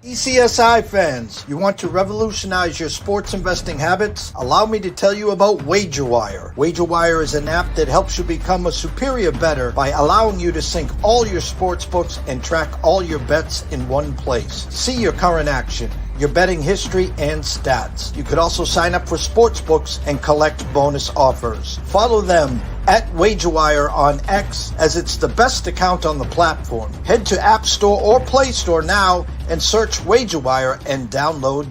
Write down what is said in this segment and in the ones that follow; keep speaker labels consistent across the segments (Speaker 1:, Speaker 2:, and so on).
Speaker 1: ECSI fans, you want to revolutionize your sports investing habits? Allow me to tell you about WagerWire. WagerWire is an app that helps you become a superior bettor by allowing you to sync all your sports books and track all your bets in one place. See your current action, your betting history, and stats. You could also sign up for sports books and collect bonus offers. Follow them at WagerWire on X, as it's the best account on the platform. Head to App Store or Play Store now and search WagerWire and download.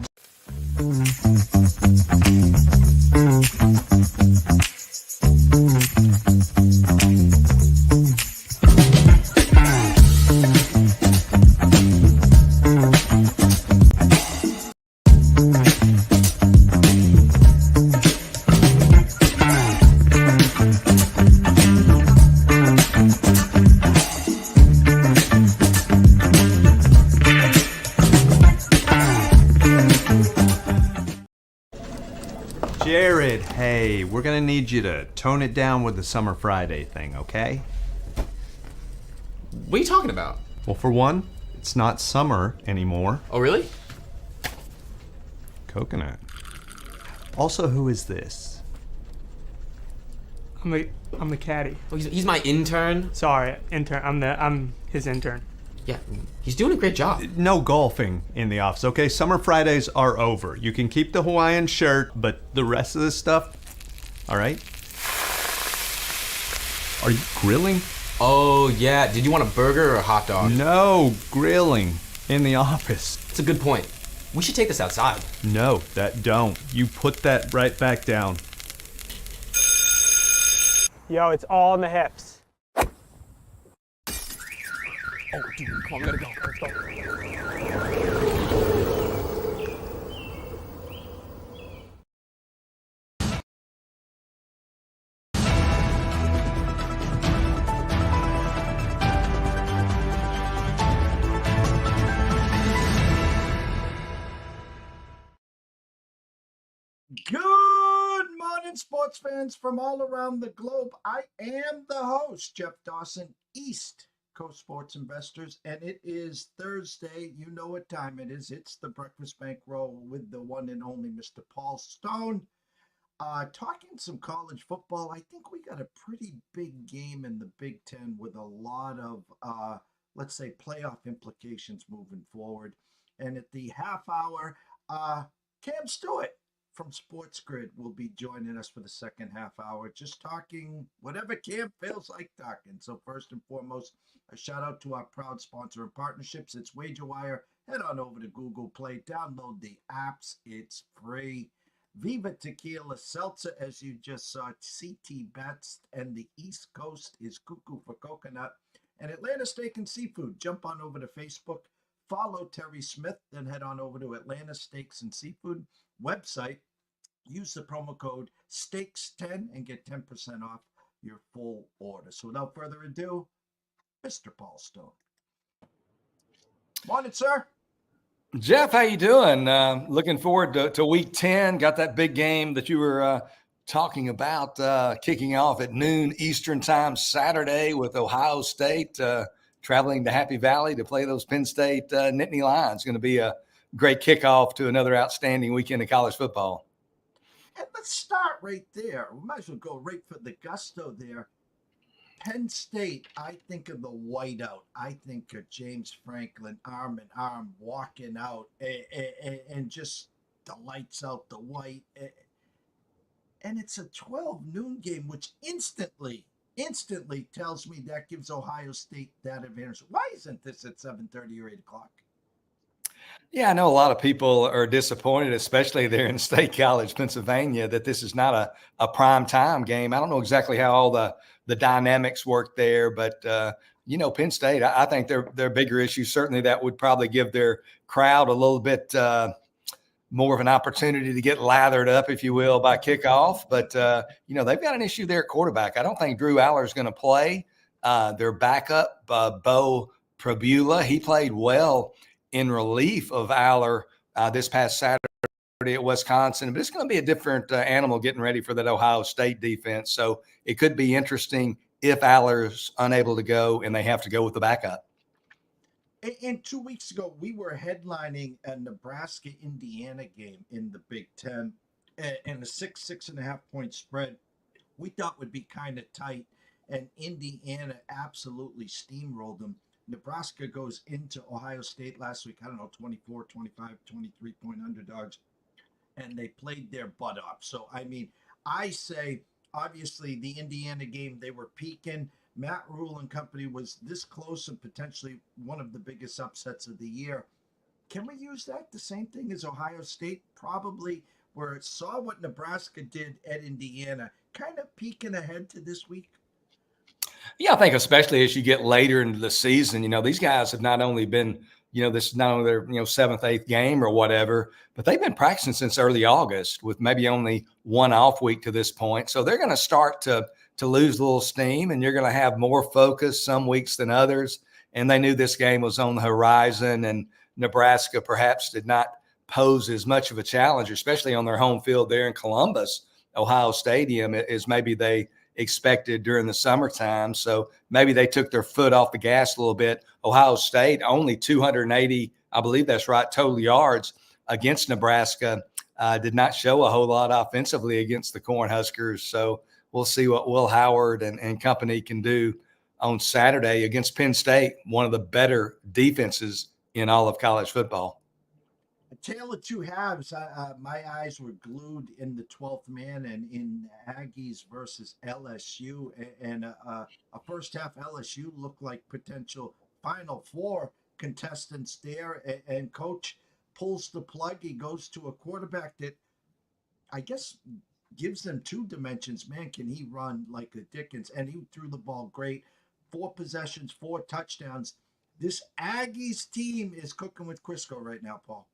Speaker 2: Jared, hey, we're gonna need you to tone it down with the Summer Friday thing, okay?
Speaker 3: What are you talking about?
Speaker 2: Well, for one, it's not summer anymore.
Speaker 3: Oh, really?
Speaker 2: Coconut. Also, who is this?
Speaker 4: I'm the caddy.
Speaker 3: Oh, he's my intern.
Speaker 4: Sorry, intern. I'm his intern.
Speaker 3: Yeah, he's doing a great job.
Speaker 2: No golfing in the office, okay? Summer Fridays are over. You can keep the Hawaiian shirt, but the rest of this stuff, all right? Are you grilling?
Speaker 3: Oh, yeah. Did you want a burger or a hot dog?
Speaker 2: No, grilling in the office.
Speaker 3: That's a good point. We should take this outside.
Speaker 2: No, that don't. You put that right back down.
Speaker 4: Yo, it's all in the hips.
Speaker 3: Oh, dude, come on, we gotta go. Let's go.
Speaker 1: Good morning, sports fans from all around the globe. I am the host, Jeff Dawson, East Coast Sports Investors, and it is Thursday. You know what time it is. It's the Breakfast Bankroll with the one and only Mr. Paul Stone. Talking some college football, I think we got a pretty big game in the Big Ten with a lot of, let's say, playoff implications moving forward. And at the half hour, Cam Stewart from Sports Grid will be joining us for the second half hour, just talking whatever Cam feels like talking. So first and foremost, a shout out to our proud sponsor and partnerships. It's WagerWire. Head on over to Google Play, download the apps. It's free. Viva Tequila Seltzer, as you just saw, CT Bets, and the East Coast is Cuckoo for Coconut. And Atlanta Steak and Seafood. Jump on over to Facebook, follow Terry Smith, then head on over to Atlanta Steaks and Seafood website. Use the promo code STEAKS10 and get 10% off your full order. So without further ado, Mr. Paul Stone. Morning, sir.
Speaker 5: Jeff, how you doing? Looking forward to week 10. Got that big game that you were talking about kicking off at noon Eastern time Saturday with Ohio State traveling to Happy Valley to play those Penn State Nittany Lions. Going to be a great kickoff to another outstanding weekend of college football.
Speaker 1: And let's start right there. We might as well go right for the gusto there. Penn State, I think of the whiteout. I think of James Franklin arm in arm walking out and just the lights out, the white. And it's a 12 noon game, which instantly tells me that gives Ohio State that advantage. Why isn't this at 7:30 or 8 o'clock?
Speaker 5: Yeah, I know a lot of people are disappointed, especially there in State College, Pennsylvania, that this is not a prime time game. I don't know exactly how all the dynamics work there, but Penn State, I think their bigger issue, certainly that would probably give their crowd a little bit more of an opportunity to get lathered up, if you will, by kickoff. But, they've got an issue there at quarterback. I don't think Drew Aller is going to play. Their backup, Bo Prabula, he played well in relief of Aller this past Saturday at Wisconsin. But it's going to be a different animal getting ready for that Ohio State defense. So it could be interesting if Aller's unable to go and they have to go with the backup.
Speaker 1: And 2 weeks ago, we were headlining a Nebraska-Indiana game in the Big Ten, and a 6.5 point spread we thought would be kind of tight, and Indiana absolutely steamrolled them. Nebraska goes into Ohio State last week, I don't know, 24, 25, 23-point underdogs, and they played their butt off. So, I mean, I say, obviously, the Indiana game, they were peaking. Matt Rule and company was this close and potentially one of the biggest upsets of the year. Can we use that the same thing as Ohio State? Probably, where it saw what Nebraska did at Indiana, kind of peeking ahead to this week.
Speaker 5: Yeah, I think especially as you get later into the season, these guys have not only been, this is not only their, seventh, eighth game or whatever, but they've been practicing since early August with maybe only one off week to this point. So they're going to start to lose a little steam, and you're going to have more focus some weeks than others. And they knew this game was on the horizon, and Nebraska perhaps did not pose as much of a challenge, especially on their home field there in Columbus, Ohio Stadium, as maybe they expected during the summertime. So maybe they took their foot off the gas a little bit. Ohio State only 280, I believe that's right, total yards against Nebraska. Did not show a whole lot offensively against the Cornhuskers. So we'll see what Will Howard and company can do on Saturday against Penn State, one of the better defenses in all of college football.
Speaker 1: A tale of two halves. My eyes were glued in the 12th man and in Aggies versus LSU. And a first half LSU looked like potential Final Four contestants there. And coach pulls the plug. He goes to a quarterback that I guess gives them two dimensions. Man, can he run like a Dickens? And he threw the ball great. 4 possessions, 4 touchdowns. This Aggies team is cooking with Crisco right now, Paul.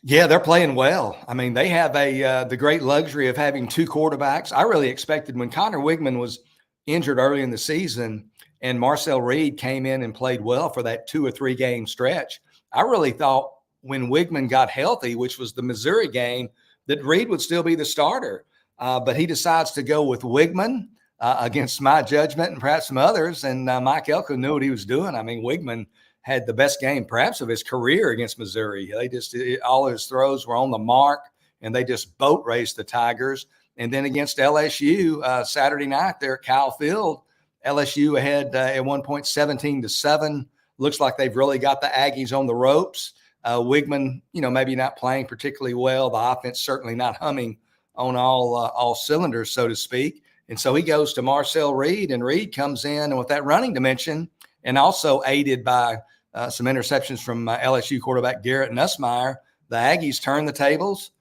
Speaker 5: Yeah, they're playing well. I mean, they have the great luxury of having 2 quarterbacks. I really expected when Connor Wigman was injured early in the season and Marcel Reed came in and played well for that 2 or 3 game stretch. I really thought when Wigman got healthy, which was the Missouri game, that Reed would still be the starter. But he decides to go with Wigman against my judgment and perhaps some others. And Mike Elko knew what he was doing. I mean, Wigman had the best game perhaps of his career against Missouri. They just all his throws were on the mark, and they just boat raced the Tigers. And then against LSU Saturday night there at Kyle Field, LSU ahead at one point 17-7. Looks like they've really got the Aggies on the ropes. Wigman, maybe not playing particularly well. The offense certainly not humming on all cylinders, so to speak. And so he goes to Marcel Reed, and Reed comes in and with that running dimension, and also aided by some interceptions from LSU quarterback Garrett Nussmeier, the Aggies turn the tables,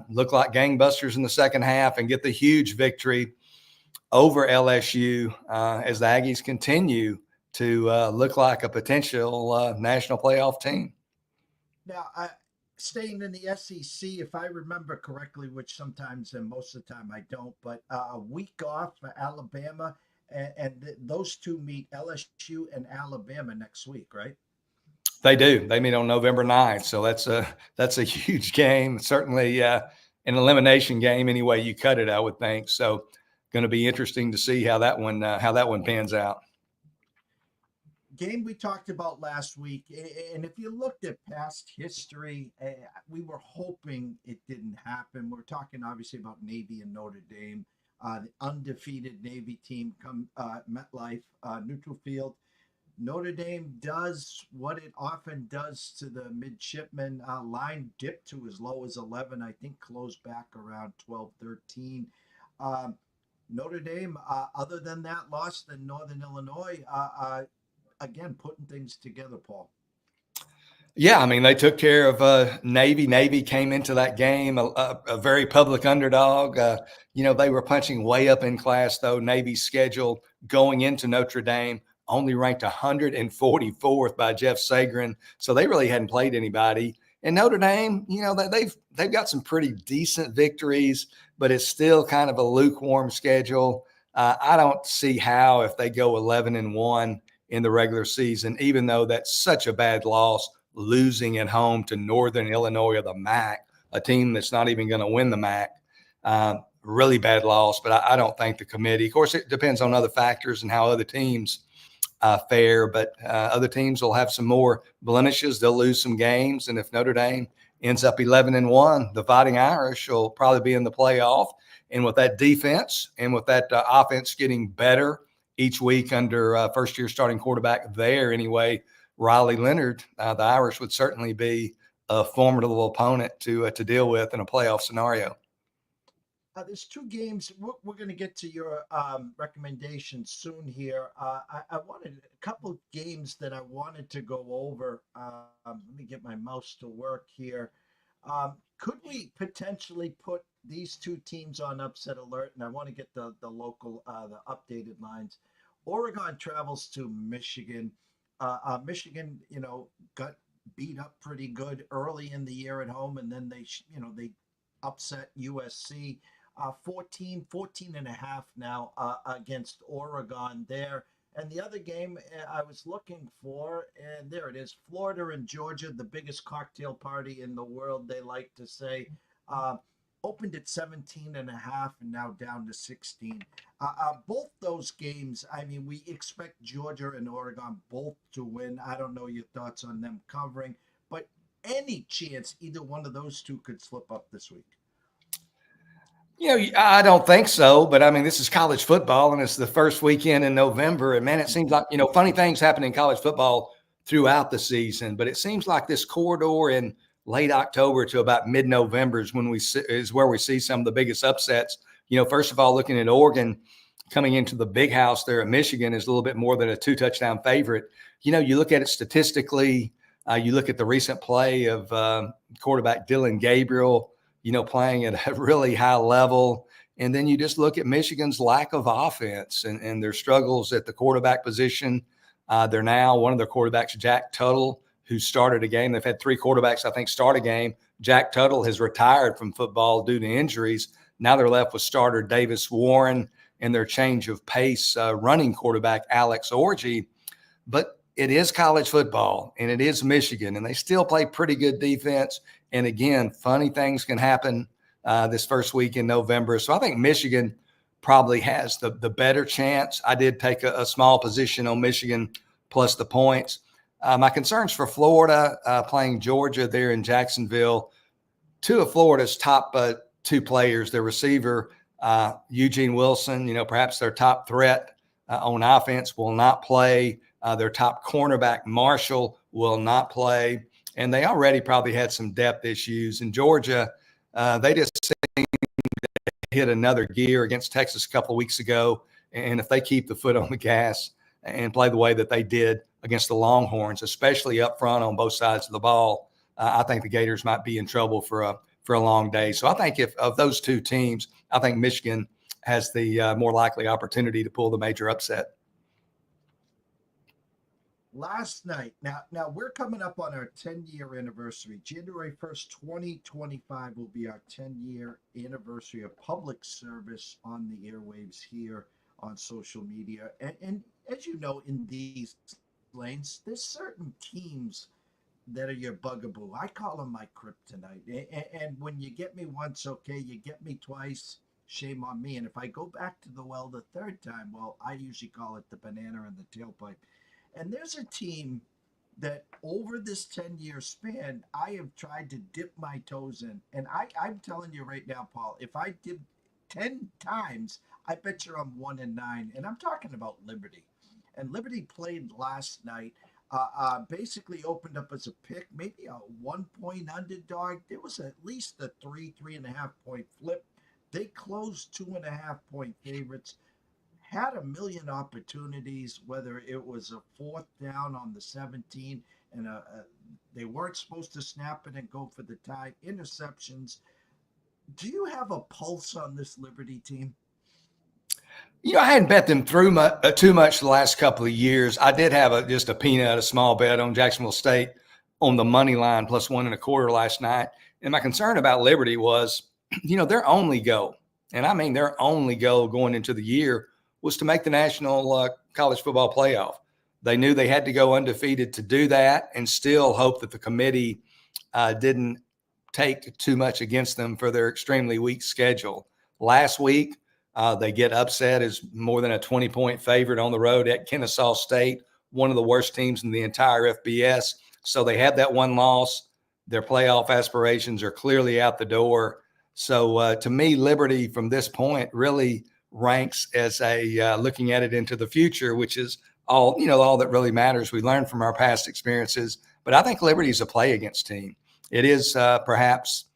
Speaker 5: look like gangbusters in the second half, and get the huge victory over LSU as the Aggies continue to look like a potential national playoff team.
Speaker 1: Now, staying in the SEC, if I remember correctly, which sometimes and most of the time I don't, but a week off for Alabama, and those two meet, LSU and Alabama, next week, right?
Speaker 5: They do. They meet on November 9th. So that's a huge game. Certainly an elimination game any way you cut it, I would think. So going to be interesting to see how that one pans out.
Speaker 1: Game we talked about last week, and if you looked at past history, we were hoping it didn't happen. We're talking obviously about Navy and Notre Dame. The undefeated Navy team come MetLife, neutral field. Notre Dame does what it often does to the midshipmen. Line dipped to as low as 11, I think closed back around 12, 13. Notre Dame, other than that loss in Northern Illinois, again, putting things together, Paul.
Speaker 5: Yeah, I mean, they took care of Navy. Navy came into that game a very public underdog. They were punching way up in class, though. Navy's schedule going into Notre Dame only ranked 144th by Jeff Sagarin. So they really hadn't played anybody. And Notre Dame, they've got some pretty decent victories, but it's still kind of a lukewarm schedule. I don't see how if they go 11-1 in the regular season, even though that's such a bad loss, losing at home to Northern Illinois of the MAC, a team that's not even going to win the MAC. Really bad loss, but I don't think the committee, of course, it depends on other factors and how other teams fair, but other teams will have some more blemishes. They'll lose some games. And if Notre Dame ends up 11-1, the Fighting Irish will probably be in the playoff. And with that defense and with that offense getting better each week under first-year starting quarterback there anyway, Riley Leonard, the Irish would certainly be a formidable opponent to deal with in a playoff scenario.
Speaker 1: There's two games. We're going to get to your recommendations soon here. I wanted a couple of games that I wanted to go over. Let me get my mouse to work here. Could we potentially put these two teams on upset alert? And I want to get the local, the updated lines. Oregon travels to Michigan. Michigan, got beat up pretty good early in the year at home, and then they upset USC. 14 and a half now against Oregon there. And the other game I was looking for, and there it is, Florida and Georgia, the biggest cocktail party in the world, they like to say, opened at 17 and a half and now down to 16. Both those games, I mean, we expect Georgia and Oregon both to win. I don't know your thoughts on them covering, but any chance either one of those two could slip up this week?
Speaker 5: I don't think so, but I mean, this is college football and it's the first weekend in November. And man, it seems like, funny things happen in college football throughout the season, but it seems like this corridor in late October to about mid-November is where we see some of the biggest upsets. First of all, looking at Oregon coming into the big house there at Michigan is a little bit more than a 2-touchdown favorite. You look at it statistically, you look at the recent play of quarterback Dylan Gabriel, playing at a really high level. And then you just look at Michigan's lack of offense and their struggles at the quarterback position. They're now one of their quarterbacks, Jack Tuttle, who started a game. They've had 3 quarterbacks, I think, start a game. Jack Tuttle has retired from football due to injuries. Now they're left with starter Davis Warren and their change of pace running quarterback, Alex Orji. But it is college football and it is Michigan, and they still play pretty good defense. And again, funny things can happen this first week in November. So I think Michigan probably has the better chance. I did take a small position on Michigan plus the points. My concerns for Florida playing Georgia there in Jacksonville. 2 of Florida's top 2 players, their receiver, Eugene Wilson, perhaps their top threat on offense, will not play. Their top cornerback, Marshall, will not play. And they already probably had some depth issues. In Georgia, they just seemed to hit another gear against Texas a couple of weeks ago. And if they keep the foot on the gas and play the way that they did against the Longhorns, especially up front on both sides of the ball, I think the Gators might be in trouble for a long day. So I think if of those 2 teams, I think Michigan has the more likely opportunity to pull the major upset.
Speaker 1: Last night, now we're coming up on our 10-year anniversary. January 1st, 2025 will be our 10-year anniversary of public service on the airwaves here on social media. And as you know, in these lanes, there's certain teams that are your bugaboo. I call them my kryptonite. And when you get me once, okay, you get me twice, shame on me. And if I go back to the well the third time, well, I usually call it the banana in the tailpipe. And there's a team that over this 10-year span, I have tried to dip my toes in. And I'm telling you right now, Paul, if I dip 10 times, I bet you I'm 1-9. And I'm talking about Liberty. And Liberty played last night, basically opened up as a pick, maybe a 1-point underdog. There was at least a 3.5 point flip. They closed 2.5 point favorites. Had a million opportunities, whether it was a 4th down on the 17 and they weren't supposed to snap it and go for the tie, interceptions. Do you have a pulse on this Liberty team?
Speaker 5: I hadn't bet them through too much the last couple of years. I did have just a small bet on Jacksonville State on the money line plus 1.25 last night. And my concern about Liberty was, their only goal, and I mean their only goal going into the year, was to make the National College Football Playoff. They knew they had to go undefeated to do that and still hope that the committee didn't take too much against them for their extremely weak schedule. Last week, they get upset as more than a 20-point favorite on the road at Kennesaw State, one of the worst teams in the entire FBS. So they have that one loss. Their playoff aspirations are clearly out the door. So to me, Liberty from this point really ranks as a looking at it into the future, which is all that really matters. We learn from our past experiences, but I think Liberty is a play against team. It is perhaps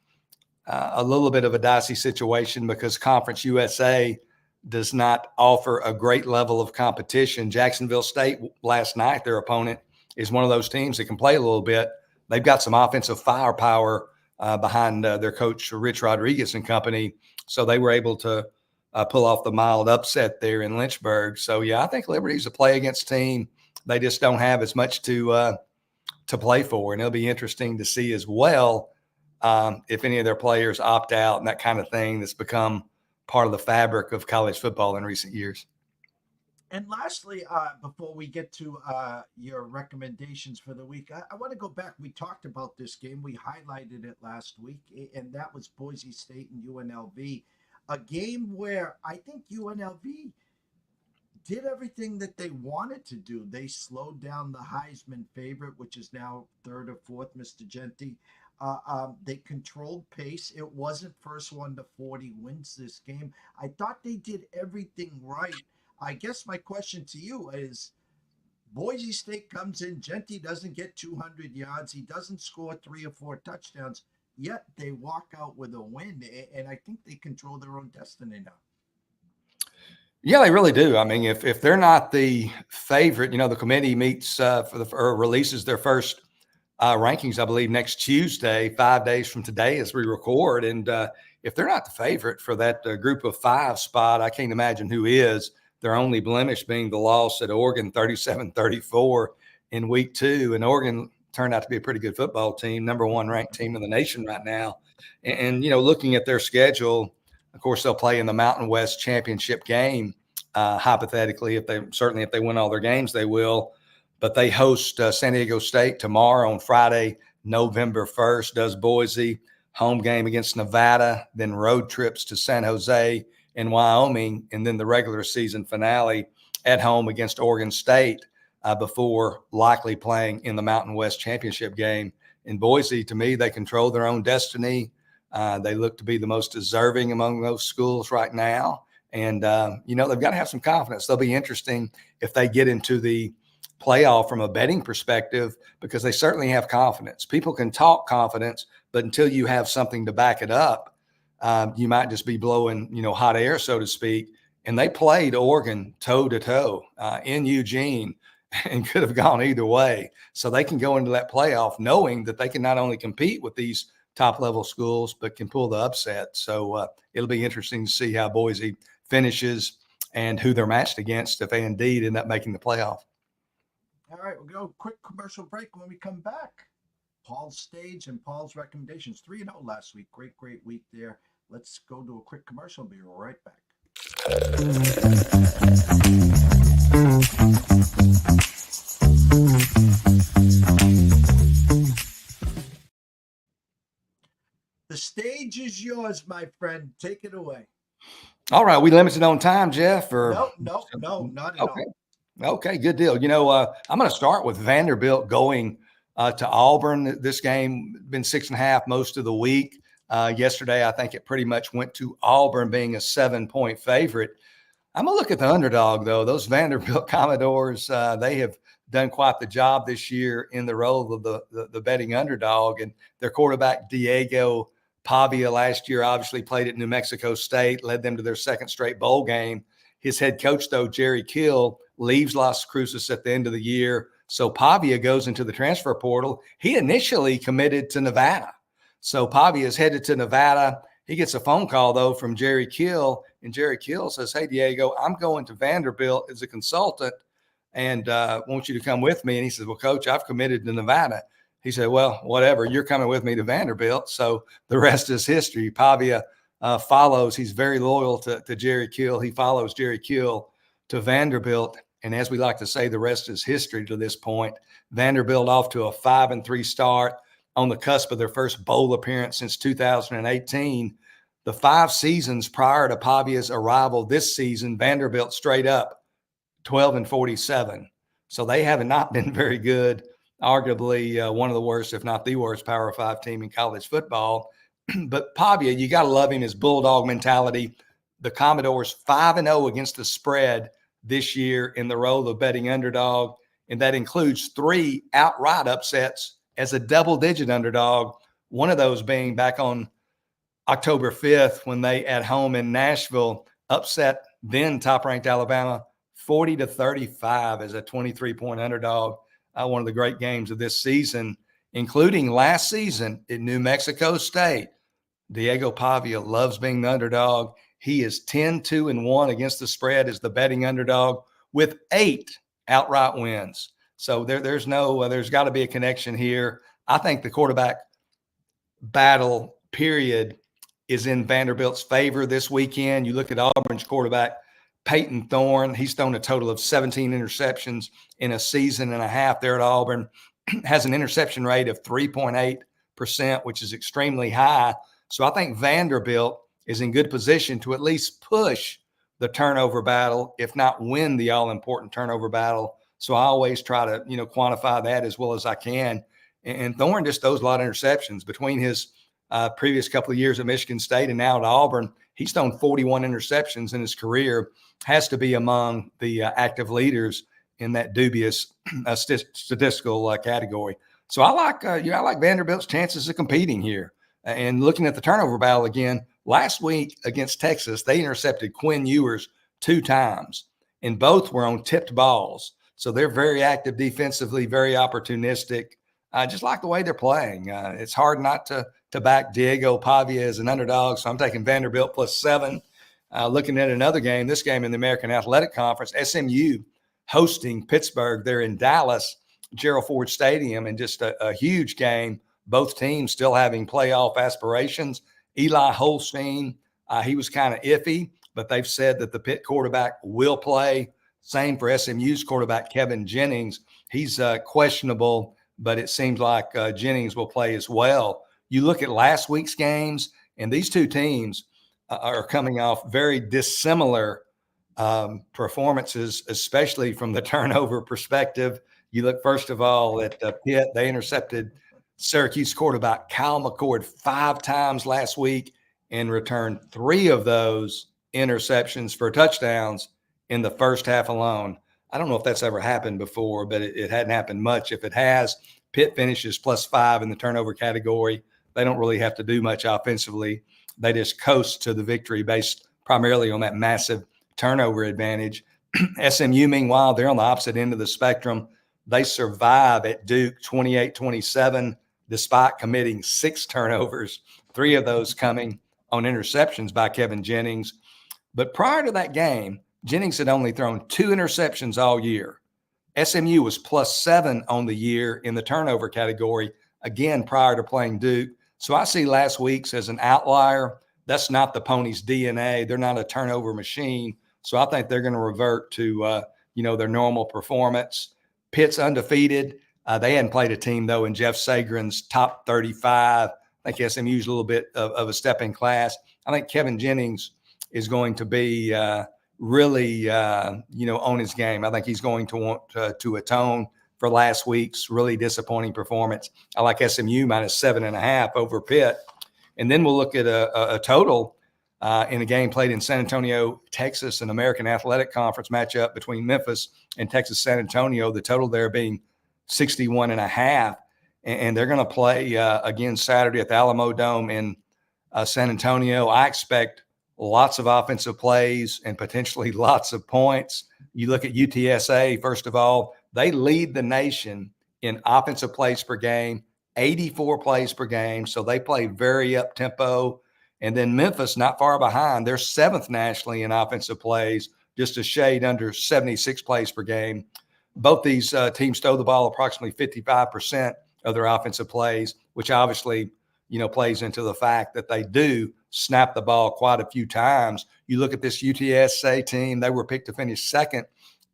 Speaker 5: a little bit of a dicey situation because Conference USA does not offer a great level of competition. Jacksonville State last night, their opponent, is one of those teams that can play a little bit. They've got some offensive firepower behind their coach, Rich Rodriguez and company. So they were able to pull off the mild upset there in Lynchburg. So, yeah, I think Liberty's a play against team. They just don't have as much to play for. And it'll be interesting to see as well if any of their players opt out and that kind of thing that's become part of the fabric of college football in recent years.
Speaker 1: And lastly, before we get to your recommendations for the week, I want to go back. We talked about this game. We highlighted it last week, and that was Boise State and UNLV, a game where I think UNLV did everything that they wanted to do. They slowed down the Heisman favorite, which is now third or fourth, Mr. Genti. They controlled pace. It wasn't first one to 40 wins this game. I thought they did everything right. I guess my question to you is, Boise State comes in, Genti doesn't get 200 yards. He doesn't score 3 or 4 touchdowns, yet they walk out with a win. And I think they control their own destiny now.
Speaker 5: Yeah, they really do. I mean, if they're not the favorite, the committee meets or releases their first rankings, I believe, next Tuesday, 5 days from today as we record. And if they're not the favorite for that group of 5 spot, I can't imagine who is. Their only blemish being the loss at Oregon, 37-34 in week 2. And Oregon turned out to be a pretty good football team, number 1 ranked team in the nation right now. And looking at their schedule, of course, they'll play in the Mountain West Championship game, hypothetically. If they win all their games, they will. But they host San Diego State tomorrow on Friday, November 1st, does Boise, home game against Nevada, then road trips to San Jose and Wyoming, and then the regular season finale at home against Oregon State before likely playing in the Mountain West Championship game. In Boise, to me, they control their own destiny. They look to be the most deserving among those schools right now. And, they've got to have some confidence. They'll be interesting if they get into the playoff from a betting perspective, because they certainly have confidence. People can talk confidence, but until you have something to back it up, you might just be blowing, hot air, so to speak. And they played Oregon toe-to-toe in Eugene and could have gone either way. So they can go into that playoff knowing that they can not only compete with these top-level schools, but can pull the upset. So it'll be interesting to see how Boise finishes and who they're matched against if they indeed end up making the playoff.
Speaker 1: All right, we'll go a quick commercial break. When we come back, Paul's stage and Paul's recommendations. 3-0 last week. Great week there. Let's go to a quick commercial. Be right back. The stage is yours, my friend. Take it away.
Speaker 5: All right. We limited on time, Jeff?
Speaker 1: No, not at all.
Speaker 5: Okay, good deal. I'm going to start with Vanderbilt going to Auburn. This game been 6.5 most of the week. Yesterday, I think it pretty much went to Auburn being a 7-point favorite. I'm going to look at the underdog, though. Those Vanderbilt Commodores, they have done quite the job this year in the role of the betting underdog. And their quarterback, Diego Pavia, last year obviously played at New Mexico State, led them to their second straight bowl game. His head coach, though, Jerry Kill, leaves Las Cruces at the end of the year. So Pavia goes into the transfer portal. He initially committed to Nevada. So Pavia is headed to Nevada. He gets a phone call, though, from Jerry Kill. And Jerry Kill says, "Hey, Diego, I'm going to Vanderbilt as a consultant and want you to come with me." And he says, "Well, Coach, I've committed to Nevada." He said, "Well, whatever. You're coming with me to Vanderbilt." So the rest is history. Pavia follows. He's very loyal to Jerry Kill. He follows Jerry Kill to Vanderbilt. And as we like to say, the rest is history to this point. Vanderbilt off to a 5-3 start, on the cusp of their first bowl appearance since 2018. The 5 seasons prior to Pavia's arrival this season, Vanderbilt straight up 12-47. So they have not been very good, arguably one of the worst, if not the worst, Power 5 team in college football. But Pavia, you got to love him, his bulldog mentality. The Commodores 5-0 against the spread this year in the role of betting underdog, and that includes 3 outright upsets as a double-digit underdog, one of those being back on October 5th when they, at home in Nashville, upset then top-ranked Alabama 40-35 as a 23-point underdog. One of the great games of this season, including last season in New Mexico State. Diego Pavia loves being the underdog. He is 10-2-1 against the spread as the betting underdog with 8 outright wins. So there's got to be a connection here. I think the quarterback battle period is in Vanderbilt's favor this weekend. You look at Auburn's quarterback, Peyton Thorne. He's thrown a total of 17 interceptions in a season and a half there at Auburn. Has an interception rate of 3.8%, which is extremely high. So I think Vanderbilt is in good position to at least push the turnover battle, if not win the all-important turnover battle. So I always try to, quantify that as well as I can. And Thorne just throws a lot of interceptions. Between his previous couple of years at Michigan State and now at Auburn, he's thrown 41 interceptions in his career. Has to be among the active leaders in that dubious statistical category. So I like Vanderbilt's chances of competing here. And looking at the turnover battle again, last week against Texas, they intercepted Quinn Ewers 2 times, and both were on tipped balls. So they're very active defensively, very opportunistic. I just like the way they're playing. It's hard not to back Diego Pavia as an underdog, so I'm taking Vanderbilt +7. Looking at another game, this game in the American Athletic Conference, SMU hosting Pittsburgh. They're in Dallas, Gerald Ford Stadium, and just a huge game. Both teams still having playoff aspirations. Eli Holstein, he was kind of iffy, but they've said that the Pitt quarterback will play. Same for SMU's quarterback, Kevin Jennings. He's questionable, but it seems like Jennings will play as well. You look at last week's games, and these two teams are coming off very dissimilar performances, especially from the turnover perspective. You look, first of all, at Pitt. They intercepted Syracuse quarterback Kyle McCord 5 times last week and returned 3 of those interceptions for touchdowns in the first half alone. I don't know if that's ever happened before, but it hadn't happened much. If it has, Pitt finishes +5 in the turnover category. They don't really have to do much offensively. They just coast to the victory based primarily on that massive turnover advantage. SMU, meanwhile, they're on the opposite end of the spectrum. They survive at Duke 28-27, despite committing 6 turnovers, 3 of those coming on interceptions by Kevin Jennings. But prior to that game, Jennings had only thrown 2 interceptions all year. SMU was +7 on the year in the turnover category, again, prior to playing Duke. So I see last week's as an outlier. That's not the Ponies' DNA. They're not a turnover machine. So I think they're going to revert to, their normal performance. Pitt's undefeated. They hadn't played a team, though, in Jeff Sagrin's top 35. I think SMU's a little bit of a step in class. I think Kevin Jennings is going to be really, on his game. I think he's going to want to atone for last week's really disappointing performance. I like SMU -7.5 over Pitt. And then we'll look at a total in a game played in San Antonio, Texas, an American Athletic Conference matchup between Memphis and Texas San Antonio, the total there being 61.5. And they're going to play again Saturday at the Alamo Dome in San Antonio. I expect lots of offensive plays and potentially lots of points. You look at UTSA, first of all, they lead the nation in offensive plays per game, 84 plays per game. So they play very up-tempo. And then Memphis, not far behind, they're 7th nationally in offensive plays, just a shade under 76 plays per game. Both these teams throw the ball approximately 55% of their offensive plays, which obviously, plays into the fact that they do snap the ball quite a few times. You look at this UTSA team, they were picked to finish 2nd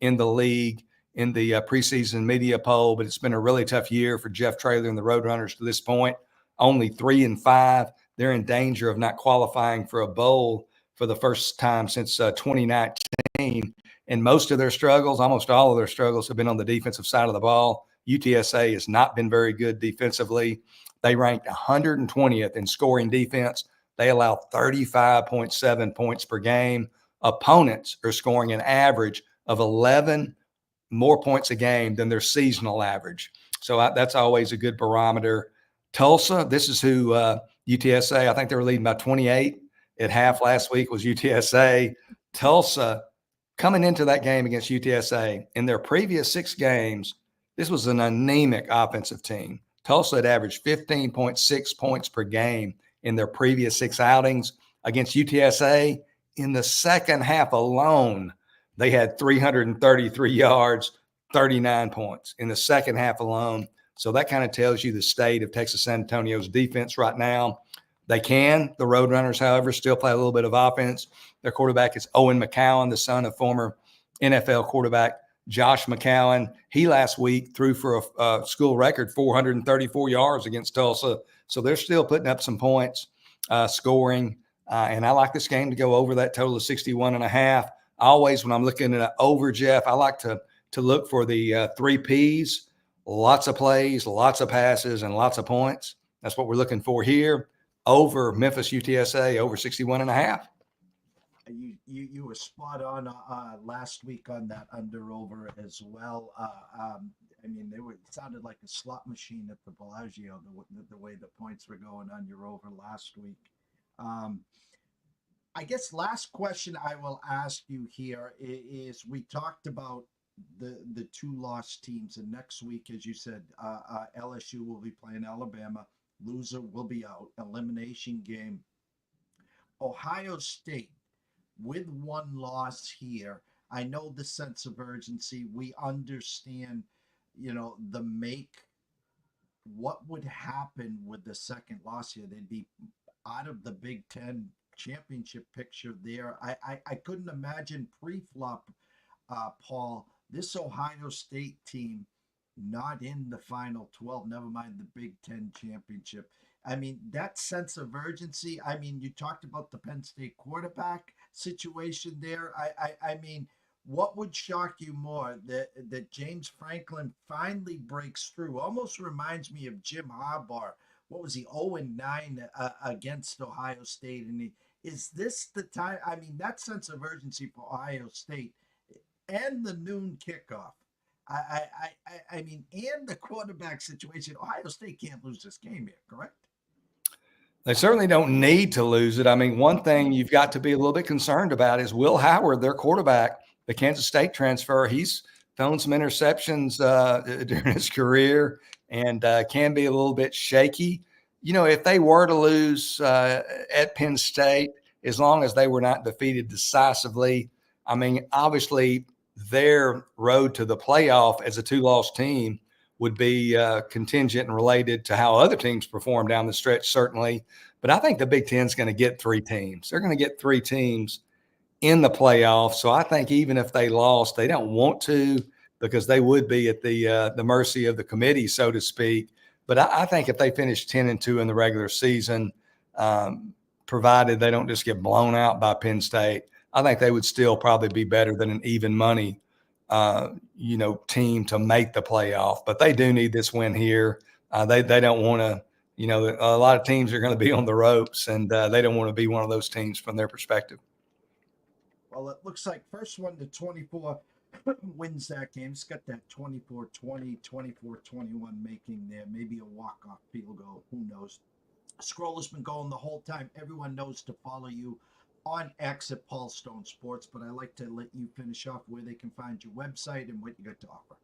Speaker 5: in the league in the preseason media poll, but it's been a really tough year for Jeff Traylor and the Roadrunners to this point. Only 3-5. They're in danger of not qualifying for a bowl. for the first time since 2019. And most of their struggles, almost all of their struggles, have been on the defensive side of the ball. UTSA has not been very good defensively. They ranked 120th in scoring defense. They allow 35.7 points per game. Opponents are scoring an average of 11 more points a game than their seasonal average. So that's always a good barometer. Tulsa, this is who UTSA, I think they were leading by 28 at half last week was UTSA. Tulsa, coming into that game against UTSA, in their previous 6 games, this was an anemic offensive team. Tulsa had averaged 15.6 points per game in their previous 6 outings. Against UTSA, in the second half alone, they had 333 yards, 39 points in the second half alone. So that kind of tells you the state of Texas San Antonio's defense right now. The Roadrunners, however, still play a little bit of offense. Their quarterback is Owen McCowan, the son of former NFL quarterback Josh McCowan. He last week threw for a school record 434 yards against Tulsa. So they're still putting up some points, scoring. And I like this game to go over that total of 61.5. Always, when I'm looking at an over, Jeff, I like to look for the 3 Ps, lots of plays, lots of passes, and lots of points. That's what we're looking for here. Over Memphis UTSA, over 61.5.
Speaker 1: You were spot on last week on that under/over as well. I mean, it sounded like a slot machine at the Bellagio, the way the points were going on your over last week. I guess last question I will ask you here is we talked about the 2 lost teams, and next week, as you said, LSU will be playing Alabama. Loser will be out. Elimination game. Ohio State with 1 loss here. I know the sense of urgency. We understand, what would happen with the second loss here. They'd be out of the Big Ten championship picture there. I couldn't imagine pre-flop, Paul, this Ohio State team not in the final 12, never mind the Big Ten championship. I mean, that sense of urgency. I mean, you talked about the Penn State quarterback situation there. I mean, what would shock you more that James Franklin finally breaks through? Almost reminds me of Jim Harbaugh. What was he, 0-9 against Ohio State? And is this the time? I mean, that sense of urgency for Ohio State and the noon kickoff. I mean, and the quarterback situation. Ohio State can't lose this game here, correct?
Speaker 5: They certainly don't need to lose it. I mean, one thing you've got to be a little bit concerned about is Will Howard, their quarterback, the Kansas State transfer. He's thrown some interceptions during his career and can be a little bit shaky. If they were to lose at Penn State, as long as they were not defeated decisively, I mean, obviously their road to the playoff as a 2-loss team would be contingent and related to how other teams perform down the stretch, certainly. But I think the Big Ten is going to get 3 teams. They're going to get 3 teams in the playoffs. So I think even if they lost, they don't want to, because they would be at the mercy of the committee, so to speak. But I think if they finish 10-2 in the regular season, provided they don't just get blown out by Penn State, I think they would still probably be better than an even money team to make the playoff. But they do need this win here. They don't want to, a lot of teams are going to be on the ropes, and they don't want to be one of those teams from their perspective.
Speaker 1: Well, it looks like first one to 24 wins that game. It's got that 24-20, 24-21 making there. Maybe a walk-off field goal. Who knows? Scroll has been going the whole time. Everyone knows to follow you on X at Paul Stone Sports, but I like to let you finish off where they can find your website and what you got to offer.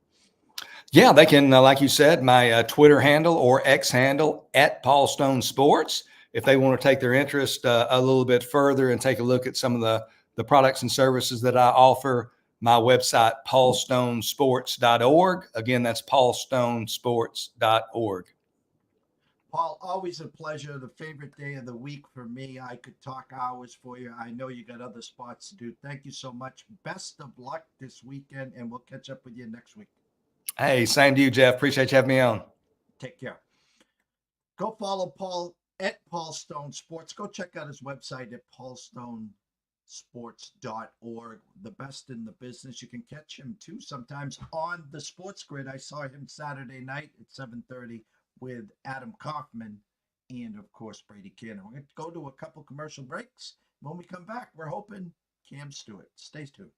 Speaker 5: Yeah, they can, like you said, my Twitter handle or X handle at Paul Stone Sports. If they want to take their interest a little bit further and take a look at some of the products and services that I offer, my website, paulstonesports.org. Again, that's paulstonesports.org.
Speaker 1: Paul, always a pleasure. The favorite day of the week for me. I could talk hours for you. I know you got other spots to do. Thank you so much. Best of luck this weekend, and we'll catch up with you next week.
Speaker 5: Hey, same to you, Jeff. Appreciate you having me on.
Speaker 1: Take care. Go follow Paul at Paul Stone Sports. Go check out his website at paulstone.com. sports.org, the best in the business. You can catch him too sometimes on the Sports Grid. I saw him Saturday night at 7:30 with Adam Kaufman and, of course, Brady Kannon. We're going to go to a couple commercial breaks. When we come back, we're hoping Cam Stewart. Stay tuned.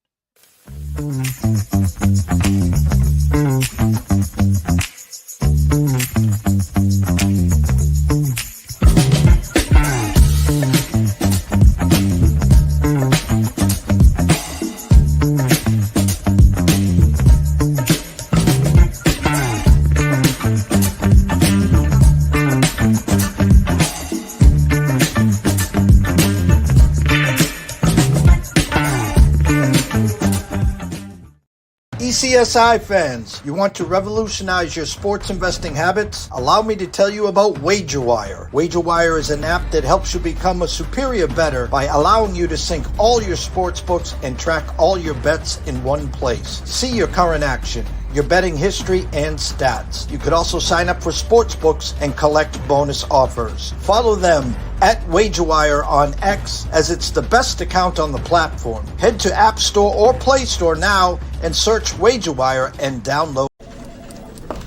Speaker 1: ECSI fans, you want to revolutionize your sports investing habits? Allow me to tell you about WagerWire. WagerWire is an app that helps you become a superior bettor by allowing you to sync all your sports books and track all your bets in one place. See your current action, your betting history, and stats. You could also sign up for sports books and collect bonus offers. Follow them at WagerWire on X, as it's the best account on the platform. Head to App Store or Play Store now and search WagerWire and download.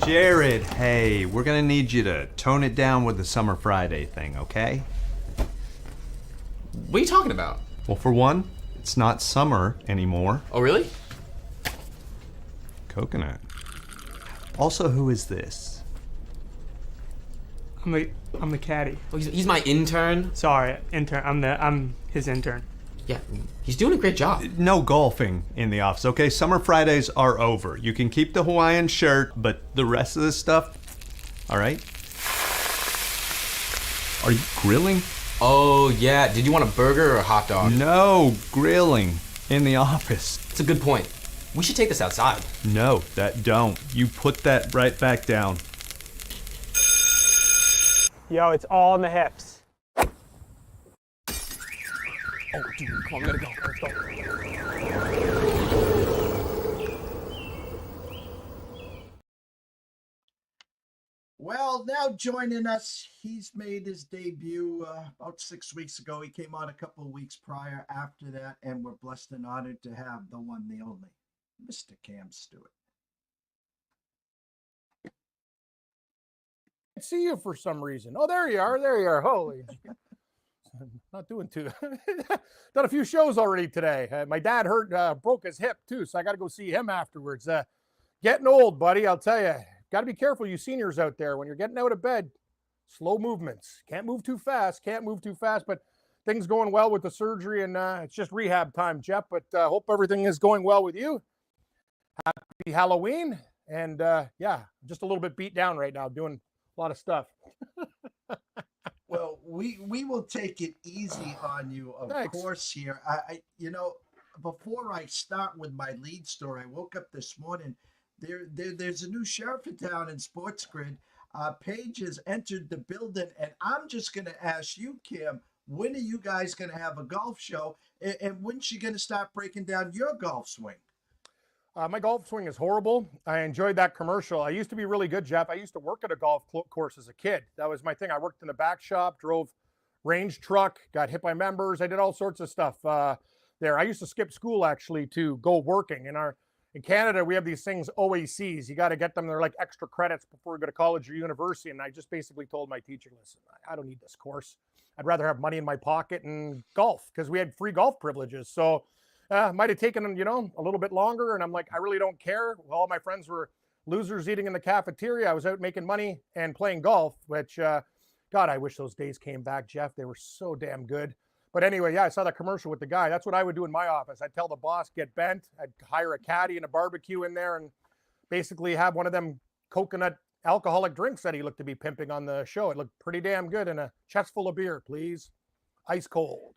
Speaker 2: Jared, hey, we're gonna need you to tone it down with the Summer Friday thing, okay?
Speaker 3: What are you talking about?
Speaker 2: Well, for one, it's not summer anymore.
Speaker 3: Oh, really?
Speaker 2: Coconut. Also, who is this?
Speaker 4: I'm the caddy.
Speaker 3: Oh, he's my intern.
Speaker 4: Sorry, intern. I'm his intern.
Speaker 3: Yeah, he's doing a great job.
Speaker 2: No golfing in the office, okay? Summer Fridays are over. You can keep the Hawaiian shirt, but the rest of the stuff, all right? Are you grilling?
Speaker 3: Oh, yeah. Did you want a burger or a hot dog?
Speaker 2: No, grilling in the office.
Speaker 3: It's a good point. We should take this outside.
Speaker 2: No, that don't. You put that right back down.
Speaker 4: Yo, it's all in the hips.
Speaker 3: Oh, dude, come on, we gotta go. Let's go.
Speaker 1: Well, now joining us, he's made his debut about 6 weeks ago. He came on a couple of weeks prior after that, and we're blessed and honored to have the one, the only, Mr. Cam Stewart.
Speaker 6: I see you for some reason. Oh, there you are. There you are. Holy. Not doing too. Done a few shows already today. My dad broke his hip too, so I got to go see him afterwards. Getting old, buddy. I'll tell you. Got to be careful, you seniors out there, when you're getting out of bed. Slow movements. Can't move too fast. Can't move too fast. But things going well with the surgery, and it's just rehab time, Jeff. But hope everything is going well with you. Happy Halloween, and yeah, just a little bit beat down right now, doing a lot of stuff.
Speaker 1: Well, we will take it easy on you, of
Speaker 6: Thanks.
Speaker 1: course. Here, I before I start with my lead story, I woke up this morning. There's a new sheriff in town in Sports Grid. Paige has entered the building, and I'm just going to ask you, Kim, when are you guys going to have a golf show, and when's she going to start breaking down your golf swing?
Speaker 6: My golf swing is horrible. I enjoyed that commercial. I used to be really good, Jeff. I used to work at a golf course as a kid. That was my thing. I worked in the back shop, drove range truck, got hit by members. I did all sorts of stuff there. I used to skip school actually to go working. In Canada, we have these things, OACs. You got to get them. They're like extra credits before you go to college or university. And I just basically told my teacher, listen, I don't need this course. I'd rather have money in my pocket and golf, because we had free golf privileges. So might have taken them, a little bit longer. And I'm like, I really don't care. All my friends were losers eating in the cafeteria. I was out making money and playing golf, which, God, I wish those days came back, Jeff. They were so damn good. But anyway, yeah, I saw that commercial with the guy. That's what I would do in my office. I'd tell the boss, get bent. I'd hire a caddy and a barbecue in there and basically have one of them coconut alcoholic drinks that he looked to be pimping on the show. It looked pretty damn good. And a chest full of beer, please. Ice cold.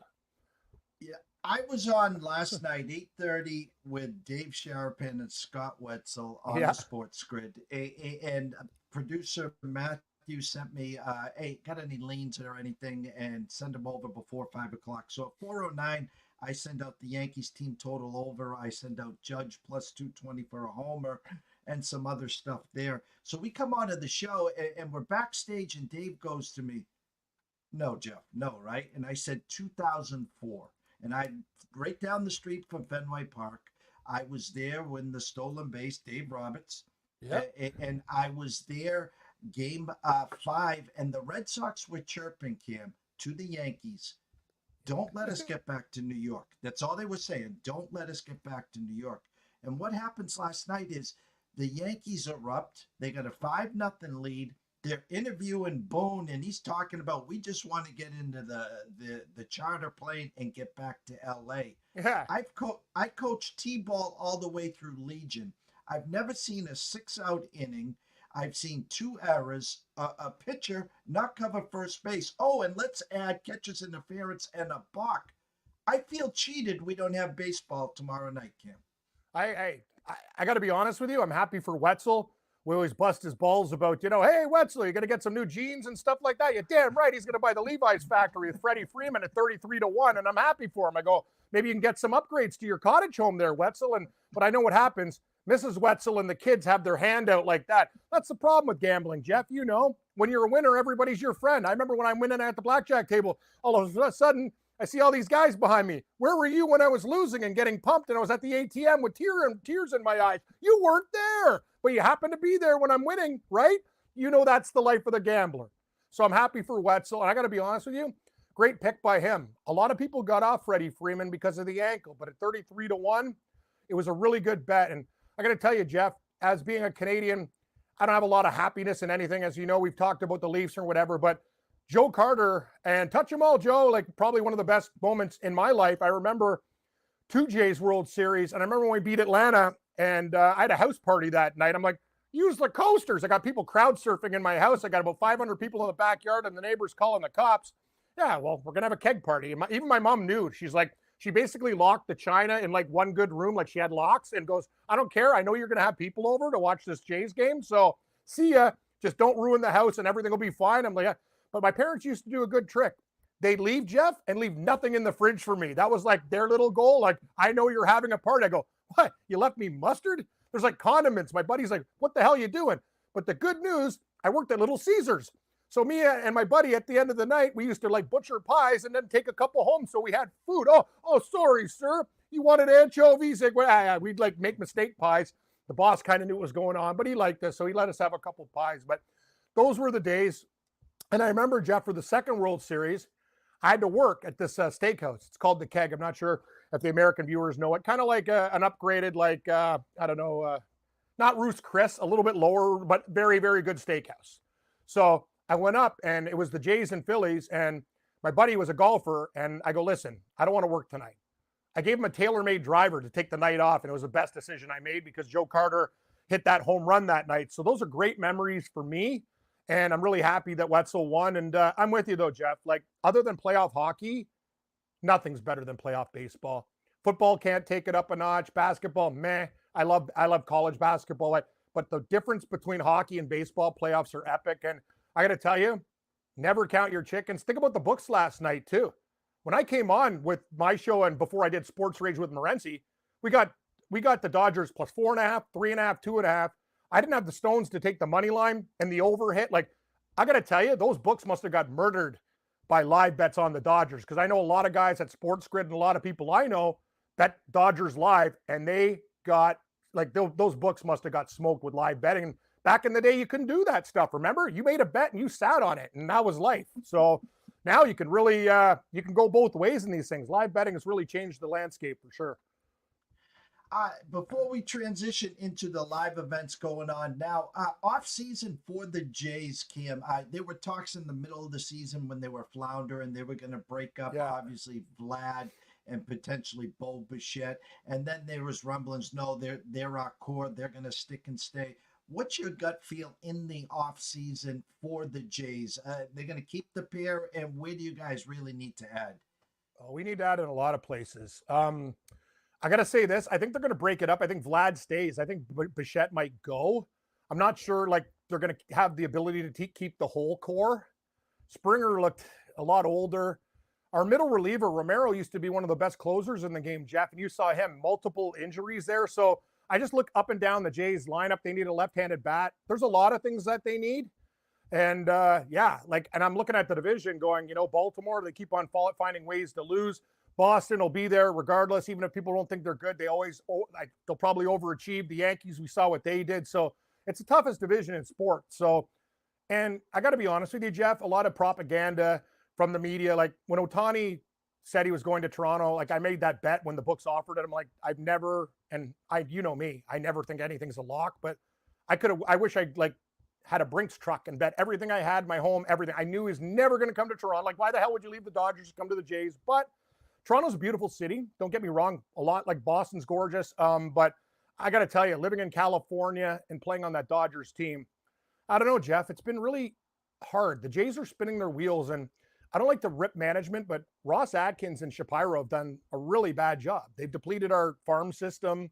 Speaker 1: Yeah, I was on last night, 8:30, with Dave Sharapan and Scott Wetzel on the Sports Grid. And producer Matthew sent me, hey, got any leans or anything, and send them over before 5 o'clock. So at 4:09, I send out the Yankees team total over. I send out Judge plus 220 for a homer and some other stuff there. So we come on to the show, and we're backstage, and Dave goes to me, no, Jeff, no, right? And I said 2004. and I right down the street from Fenway Park. I was there when the stolen base, Dave Roberts, and I was there game 5, and the Red Sox were chirping, Cam, to the Yankees. Don't let us get back to New York. That's all they were saying. Don't let us get back to New York. And what happens last night is the Yankees erupt. They got a 5-0 lead. They're interviewing Boone, and he's talking about, we just want to get into the charter plane and get back to L.A.
Speaker 6: Yeah.
Speaker 1: I coached T-ball all the way through Legion. I've never seen a 6-out inning. I've seen 2 errors, a pitcher not cover first base. Oh, and let's add catcher's interference and a balk. I feel cheated we don't have baseball tomorrow night, Cam.
Speaker 6: I got to be honest with you. I'm happy for Wetzel. We always bust his balls about, hey, Wetzel, you're going to get some new jeans and stuff like that. You're damn right. He's going to buy the Levi's factory with Freddie Freeman at 33-1, and I'm happy for him. I go, maybe you can get some upgrades to your cottage home there, Wetzel. But I know what happens. Mrs. Wetzel and the kids have their hand out like that. That's the problem with gambling, Jeff. When you're a winner, everybody's your friend. I remember when I'm winning at the blackjack table, all of a sudden, I see all these guys behind me. Where were you when I was losing and getting pumped and I was at the ATM with tears in my eyes? You weren't there, but you happen to be there when I'm winning, right? That's the life of the gambler. So I'm happy for Wetzel. And I got to be honest with you, great pick by him. A lot of people got off Freddie Freeman because of the ankle, but at 33-1, it was a really good bet. And I got to tell you, Jeff, as being a Canadian, I don't have a lot of happiness in anything. As you know, we've talked about the Leafs or whatever, but Joe Carter and touch 'em all, Joe, like probably one of the best moments in my life. I remember 2 Jays World Series, and I remember when we beat Atlanta, and I had a house party that night. I'm like, use the coasters. I got people crowd surfing in my house. I got about 500 people in the backyard, and the neighbors calling the cops. Yeah, well, we're going to have a keg party. Even my mom knew. She's like, she basically locked the china in like one good room, like she had locks, and goes, I don't care. I know you're going to have people over to watch this Jays game. So see ya. Just don't ruin the house and everything will be fine. I'm like, yeah. But my parents used to do a good trick. They'd leave, Jeff, and leave nothing in the fridge for me. That was like their little goal. Like, I know you're having a party. I go, what? You left me mustard? There's like condiments. My buddy's like, what the hell are you doing? But the good news, I worked at Little Caesars. So me and my buddy at the end of the night, we used to like butcher pies and then take a couple home so we had food. Oh, sorry, sir. You wanted anchovies? Like, well, we'd like make mistake pies. The boss kind of knew what was going on, but he liked us. So he let us have a couple pies. But those were the days. And I remember, Jeff, for the second World Series, I had to work at this steakhouse. It's called The Keg. I'm not sure if the American viewers know it. Kind of like an upgraded, like, I don't know, not Ruth's Chris, a little bit lower, but very, very good steakhouse. So I went up, and it was the Jays and Phillies, and my buddy was a golfer, and I go, listen, I don't want to work tonight. I gave him a tailor-made driver to take the night off, and it was the best decision I made because Joe Carter hit that home run that night. So those are great memories for me. And I'm really happy that Wetzel won. And I'm with you, though, Jeff. Like, other than playoff hockey, nothing's better than playoff baseball. Football can't take it up a notch. Basketball, meh. I love college basketball. But the difference between hockey and baseball playoffs are epic. And I got to tell you, never count your chickens. Think about the books last night, too. When I came on with my show and before I did Sports Rage with Morency, we got the Dodgers plus 4.5, 3.5, 2.5. I didn't have the Stones to take the money line and the over hit. Like, I got to tell you, those books must have got murdered by live bets on the Dodgers because I know a lot of guys at Sports Grid and a lot of people I know bet Dodgers live, and they got, like, those books must have got smoked with live betting. And back in the day, you couldn't do that stuff. Remember? You made a bet and you sat on it, and that was life. So now you can really, you can go both ways in these things. Live betting has really changed the landscape for sure.
Speaker 1: Before we transition into the live events going on now, off season for the Jays, Cam, there were talks in the middle of the season when they were floundering, they were going to break up, obviously, Vlad and potentially Bo Bichette. And then there was rumblings, no, they're our core, they're going to stick and stay. What's your gut feel in the off season for the Jays? They're going to keep the pair, and where do you guys really need to add?
Speaker 6: Oh, we need to add in a lot of places. I got to say this. I think they're going to break it up. I think Vlad stays. I think Bichette might go. I'm not sure, like, they're going to have the ability to keep the whole core. Springer looked a lot older. Our middle reliever, Romero, used to be one of the best closers in the game, Jeff, and you saw him, multiple injuries there. So I just look up and down the Jays lineup. They need a left-handed bat. There's a lot of things that they need. And and I'm looking at the division going, Baltimore, they keep on finding ways to lose. Boston will be there regardless, even if people don't think they're good. They'll probably overachieve. The Yankees, we saw what they did. So it's the toughest division in sports. So, and I got to be honest with you, Jeff, a lot of propaganda from the media. Like when Ohtani said he was going to Toronto, like I made that bet when the books offered it. I'm like, I've never, and you know me, I never think anything's a lock, but I wish I like had a Brinks truck and bet everything I had, my home, everything. I knew he's never going to come to Toronto. Like, why the hell would you leave the Dodgers to come to the Jays? But Toronto's a beautiful city. Don't get me wrong. A lot like Boston's gorgeous. But I got to tell you, living in California and playing on that Dodgers team, I don't know, Jeff, it's been really hard. The Jays are spinning their wheels, and I don't like to rip management, but Ross Atkins and Shapiro have done a really bad job. They've depleted our farm system.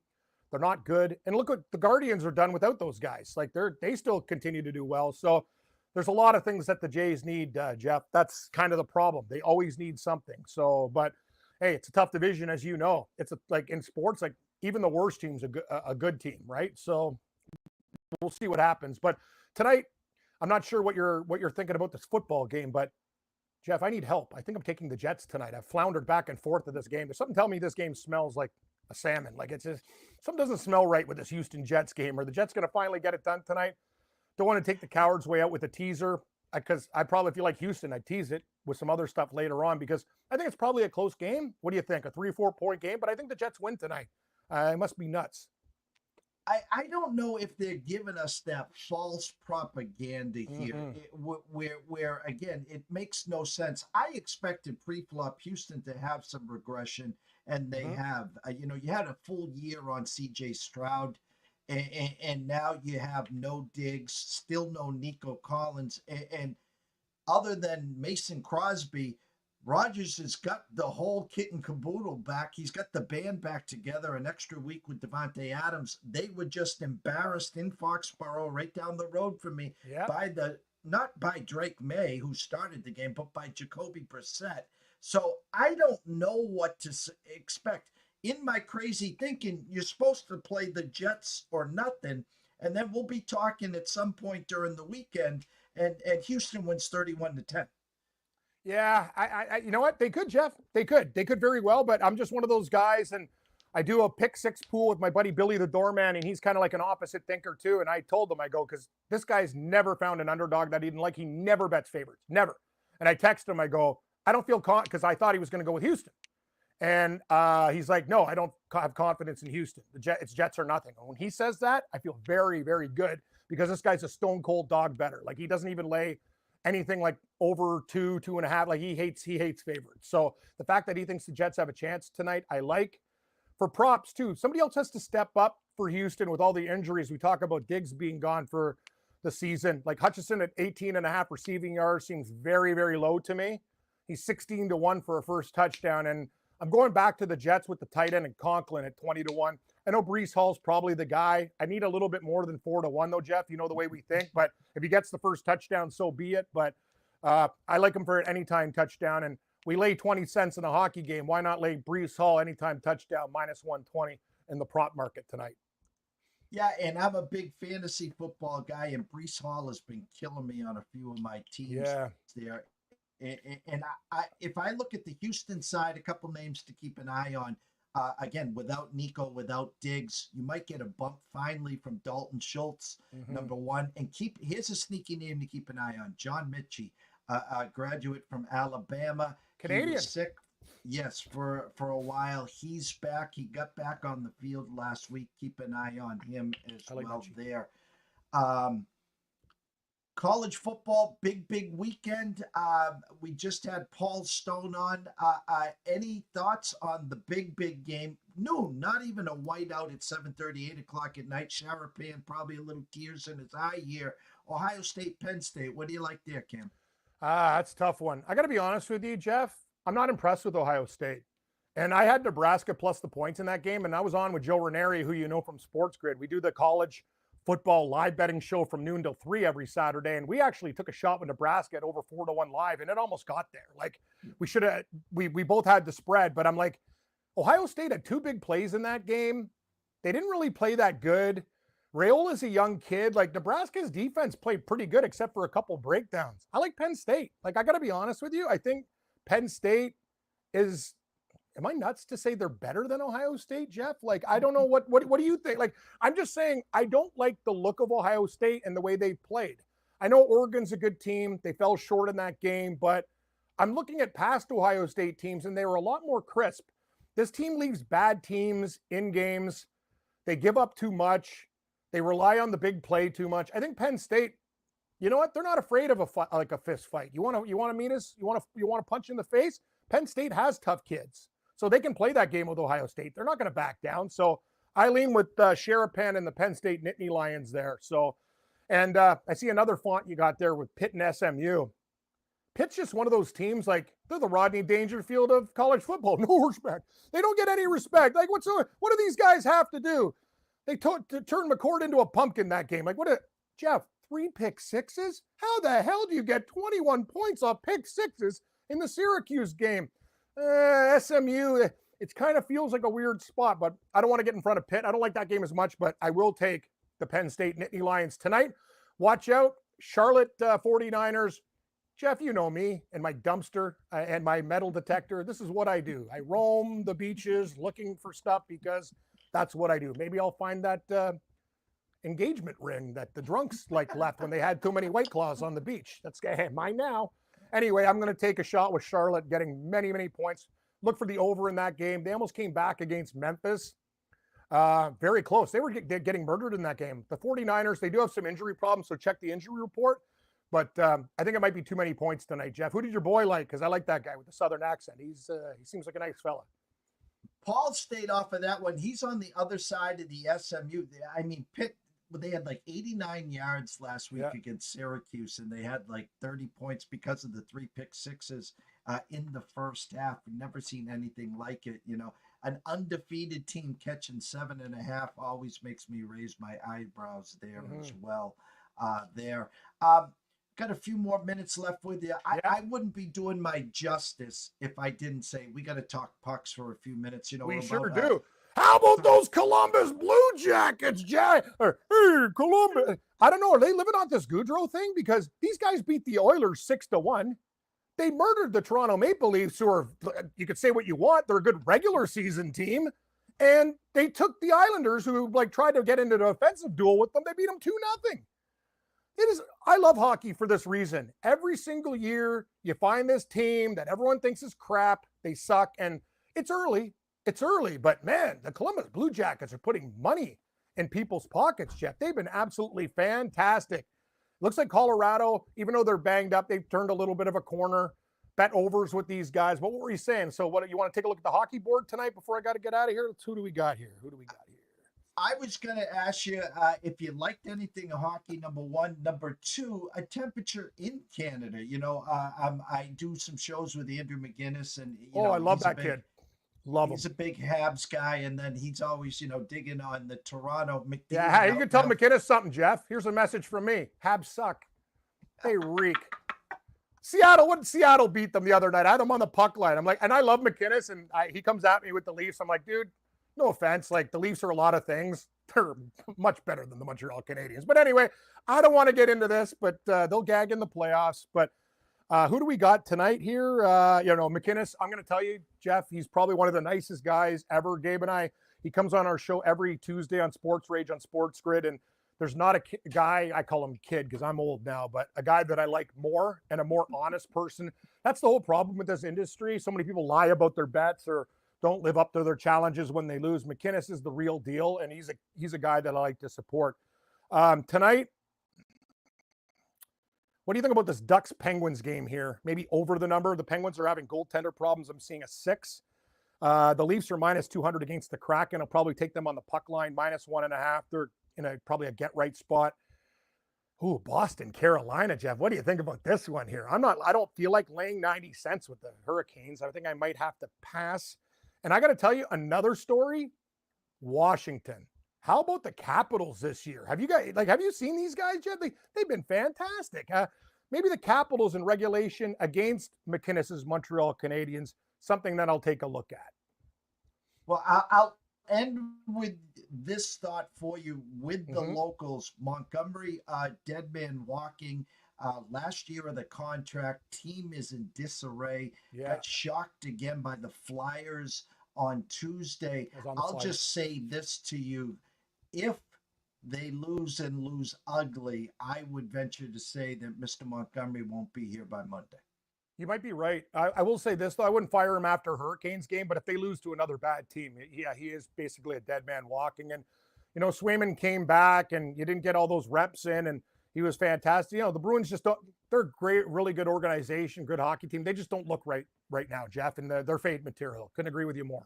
Speaker 6: They're not good. And look what the Guardians are done without those guys. Like they still continue to do well. So there's a lot of things that the Jays need, Jeff. That's kind of the problem. They always need something. So, but hey, it's a tough division, as you know. It's like in sports, like even the worst team's a good team, right? So we'll see what happens. But tonight, I'm not sure what you're thinking about this football game, but Jeff, I need help. I think I'm taking the Jets tonight. I've floundered back and forth to this game. There's something telling me this game smells like a salmon. Like it's just something doesn't smell right with this Houston Jets game. Are the Jets going to finally get it done tonight? Don't want to take the coward's way out with a teaser because I probably feel like Houston. I'd tease it with some other stuff later on because I think it's probably a close game. What do you think? A 3-4 point game, but I think the Jets win tonight. It must be nuts.
Speaker 1: I don't know if they're giving us that false propaganda here, where again it makes no sense. I expected pre-flop Houston to have some regression, and they have. You had a full year on C.J. Stroud, and now you have no Diggs, still no Nico Collins, and other than Mason Crosby, Rodgers has got the whole kit and caboodle back. He's got the band back together. An extra week with Devontae Adams. They were just embarrassed in Foxborough, right down the road from me, not by Drake May, who started the game, but by Jacoby Brissett. So I don't know what to expect. In my crazy thinking, you're supposed to play the Jets or nothing, and then we'll be talking at some point during the weekend, and Houston wins 31-10.
Speaker 6: Yeah, I you know what? They could, Jeff. They could very well, but I'm just one of those guys, and I do a pick six pool with my buddy Billy the Doorman, and he's kind of like an opposite thinker too. And I told him, I go, because this guy's never found an underdog that he didn't like. He never bets favorites, never. And I text him, I go, I don't feel because I thought he was going to go with Houston, and he's like, no, I don't have confidence in Houston. It's Jets or nothing. And when he says that, I feel very, very good because this guy's a stone cold dog better. Like he doesn't even lay anything like over 2.5. Like he hates favorites. So the fact that he thinks the Jets have a chance tonight, I like. For props too, somebody else has to step up for Houston with all the injuries. We talk about Diggs being gone for the season. Like Hutchinson at 18.5 receiving yards seems very, very low to me. He's 16-1 for a first touchdown. And I'm going back to the Jets with the tight end and Conklin at 20-1. I know Breece Hall's probably the guy. I need a little bit more than 4-1 though, Jeff. You know the way we think. But if he gets the first touchdown, so be it. But I like him for an anytime touchdown. And we lay 20 cents in a hockey game. Why not lay Breece Hall anytime touchdown -120 in the prop market tonight?
Speaker 1: Yeah, and I'm a big fantasy football guy, and Breece Hall has been killing me on a few of my teams there. And if I look at the Houston side, a couple names to keep an eye on. Again, without Nico, without Diggs, you might get a bump finally from Dalton Schultz, number one. And here's a sneaky name to keep an eye on: John Mitchie, a graduate from Alabama.
Speaker 6: Canadian.
Speaker 1: He was sick, yes, for a while. He's back. He got back on the field last week. Keep an eye on him as well there. College football, big weekend. We just had Paul Stone on. Any thoughts on the big game? Noon, not even a whiteout at 7:30, 8 o'clock at night. Sharapan, probably a little tears in his eye here. Ohio State, Penn State. What do you like there, Cam?
Speaker 6: That's a tough one. I got to be honest with you, Jeff. I'm not impressed with Ohio State. And I had Nebraska plus the points in that game, and I was on with Joe Ranieri, who you know from Sports Grid. We do the college football live betting show from noon till 3 every Saturday. And we actually took a shot with Nebraska at over 4-1 live, and it almost got there. Like we should have, we both had the spread, but I'm like, Ohio State had 2 big plays in that game. They didn't really play that good. Raiola's a young kid. Like Nebraska's defense played pretty good, except for a couple breakdowns. I like Penn State. Like, I got to be honest with you. I think Penn State is am I nuts to say they're better than Ohio State, Jeff? Like, I don't know what do you think? Like, I'm just saying I don't like the look of Ohio State and the way they played. I know Oregon's a good team. They fell short in that game, but I'm looking at past Ohio State teams and they were a lot more crisp. This team leaves bad teams in games. They give up too much. They rely on the big play too much. I think Penn State, you know what? They're not afraid of a fist fight. You want to meet us? You want to punch in the face? Penn State has tough kids, so they can play that game with Ohio State. They're not going to back down. So I lean with Sherapan and the Penn State Nittany Lions there. So, and I see another font you got there with Pitt and SMU. Pitt's just one of those teams, like they're the Rodney Dangerfield of college football. No respect. They don't get any respect. Like what do these guys have to do? They turned McCord into a pumpkin that game. Like Jeff, 3 pick sixes? How the hell do you get 21 points off pick sixes in the Syracuse game? SMU, it kind of feels like a weird spot, but I don't want to get in front of Pitt. I don't like that game as much, but I will take the Penn State Nittany Lions tonight. Watch out, Charlotte 49ers. Jeff, you know me and my dumpster and my metal detector. This is what I do. I roam the beaches looking for stuff because that's what I do. Maybe I'll find that engagement ring that the drunks left when they had too many White Claws on the beach. That's mine now. Anyway, I'm going to take a shot with Charlotte getting many, many points. Look for the over in that game. They almost came back against Memphis. Very close. They were getting murdered in that game. The 49ers, they do have some injury problems, so check the injury report. But I think it might be too many points tonight, Jeff. Who did your boy like? Because I like that guy with the Southern accent. He seems like a nice fella.
Speaker 1: Paul stayed off of that one. He's on the other side of the SMU. I mean, Pitt, they had like 89 yards last week against Syracuse, and they had like 30 points because of the 3 pick sixes in the first half. We've never seen anything like it. You know, an undefeated team catching 7.5 always makes me raise my eyebrows there as well. Got a few more minutes left with you. I wouldn't be doing my justice if I didn't say we got to talk pucks for a few minutes. You know,
Speaker 6: we sure do. How about those Columbus Blue Jackets, Jack? Hey, Columbus. I don't know. Are they living on this Goudreau thing? Because these guys beat the Oilers 6-1. They murdered the Toronto Maple Leafs, who are, you could say what you want, they're a good regular season team. And they took the Islanders, who tried to get into the offensive duel with them. They beat them 2-0. I love hockey for this reason. Every single year, you find this team that everyone thinks is crap. They suck. And it's early. But man, the Columbus Blue Jackets are putting money in people's pockets, Jeff. They've been absolutely fantastic. Looks like Colorado, even though they're banged up, they've turned a little bit of a corner. Bet overs with these guys. But what were you saying? So what, you want to take a look at the hockey board tonight before I got to get out of here? Who do we got here?
Speaker 1: I was going to ask you if you liked anything of hockey, number one. Number two, a temperature in Canada. You know, I do some shows with Andrew McGinnis, and
Speaker 6: I love that kid. Love him.
Speaker 1: He's a big Habs guy, and then he's always, digging on the Toronto.
Speaker 6: Yeah, you can tell McGinnis something, Jeff. Here's a message from me. Habs suck. They reek. Seattle, what did Seattle beat them the other night? I had them on the puck line. I'm like, and I love McGinnis, and he comes at me with the Leafs. I'm like, dude, no offense. Like, the Leafs are a lot of things. They're much better than the Montreal Canadiens. But anyway, I don't want to get into this, but they'll gag in the playoffs. But who do we got tonight here? McInnes, I'm going to tell you, Jeff, he's probably one of the nicest guys ever. Gabe and he comes on our show every Tuesday on Sports Rage on Sports Grid. And there's not a guy, I call him kid because I'm old now, but a guy that I like more and a more honest person. That's the whole problem with this industry. So many people lie about their bets or don't live up to their challenges when they lose. McInnes is the real deal, and he's a guy that I like to support. Tonight, what do you think about this Ducks-Penguins game here? Maybe over the number. The Penguins are having goaltender problems. I'm seeing a 6. The Leafs are minus 200 against the Kraken. I'll probably take them on the puck line, minus 1.5. They're in probably a get-right spot. Ooh, Boston, Carolina, Jeff. What do you think about this one here? I don't feel like laying 90 cents with the Hurricanes. I think I might have to pass. And I got to tell you another story. Washington. How about the Capitals this year? Have you seen these guys, Jeff? They've been fantastic. Maybe the Capitals in regulation against McInnes's Montreal Canadiens, something that I'll take a look at.
Speaker 1: Well, I'll end with this thought for you with the locals. Montgomery, dead man walking. Last year of the contract, team is in disarray.
Speaker 6: Yeah.
Speaker 1: Got shocked again by the Flyers on Tuesday.
Speaker 6: I was on the
Speaker 1: I'll
Speaker 6: Flyers.
Speaker 1: just say this to you. If they lose and lose ugly, I would venture to say that Mr. Montgomery won't be here by Monday.
Speaker 6: You might be right. I will say this, though. I wouldn't fire him after Hurricanes game, but if they lose to another bad team, yeah, he is basically a dead man walking. And, you know, Swayman came back and you didn't get all those reps in, and he was fantastic. You know, the Bruins just don't, they're a great, really good organization, good hockey team. They just don't look right now, Jeff, and they're fade material. Couldn't agree with you more.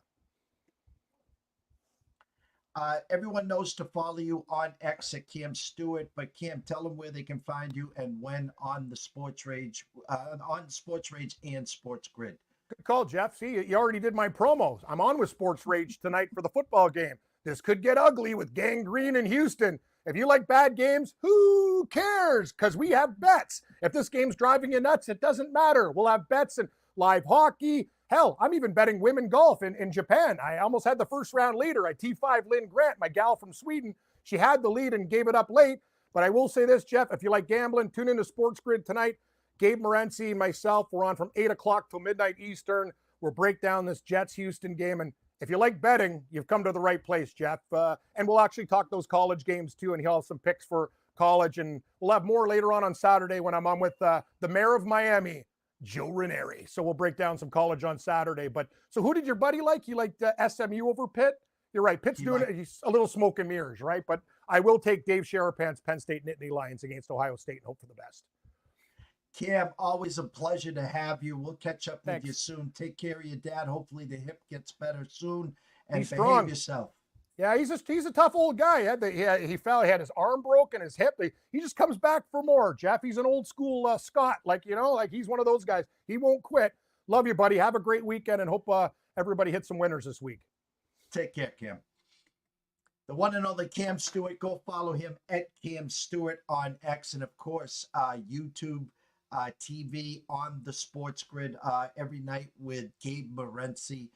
Speaker 1: Everyone knows to follow you on X at Cam Stewart, but Cam, tell them where they can find you and when on the Sports Rage, and Sports Grid.
Speaker 6: Good call, Jeff. See, you already did my promos. I'm on with Sports Rage tonight for the football game. This could get ugly with gangrene in Houston. If you like bad games, who cares? Because we have bets. If this game's driving you nuts, it doesn't matter. We'll have bets and live hockey. Hell, I'm even betting women golf in Japan. I almost had the first round leader. I T5 Lynn Grant, my gal from Sweden. She had the lead and gave it up late. But I will say this, Jeff, if you like gambling, tune into Sports Grid tonight. Gabe Morency and myself, we're on from 8 o'clock till midnight Eastern. We'll break down this Jets-Houston game. And if you like betting, you've come to the right place, Jeff. And we'll actually talk those college games too, and he'll have some picks for college. And we'll have more later on Saturday when I'm on with the mayor of Miami, Joe Ranieri. So we'll break down some college on Saturday. But so who did your buddy like? He liked SMU over Pitt? You're right. Pitt's doing it. He's a little smoke and mirrors, right? But I will take Dave Sharapan's Penn State Nittany Lions against Ohio State and hope for the best.
Speaker 1: Cam, always a pleasure to have you. We'll catch up
Speaker 6: Thanks.
Speaker 1: with you soon. Take care of your dad. Hopefully the hip gets better soon, and
Speaker 6: He's
Speaker 1: behave
Speaker 6: strong.
Speaker 1: yourself.
Speaker 6: Yeah, he's a tough old guy. He fell. He had his arm broken, his hip. He just comes back for more. Jeff, he's an old school Scott. Like he's one of those guys. He won't quit. Love you, buddy. Have a great weekend, and hope everybody hits some winners this week.
Speaker 1: Take care, Cam. The one and only Cam Stewart. Go follow him at Cam Stewart on X, and of course YouTube TV on the Sports Grid every night with Gabe Morency.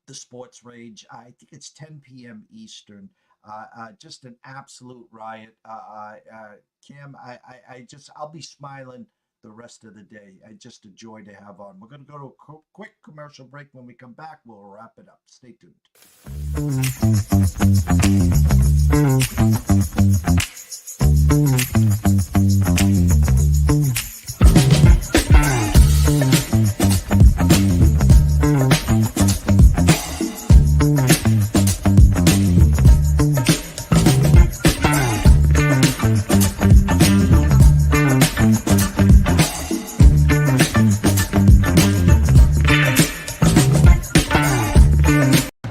Speaker 1: The Sports Rage. I think it's 10 p.m. Eastern. Just an absolute riot. Cam, I'll be smiling the rest of the day. Just a joy to have on. We're going to go to a quick commercial break. When we come back, we'll wrap it up. Stay tuned.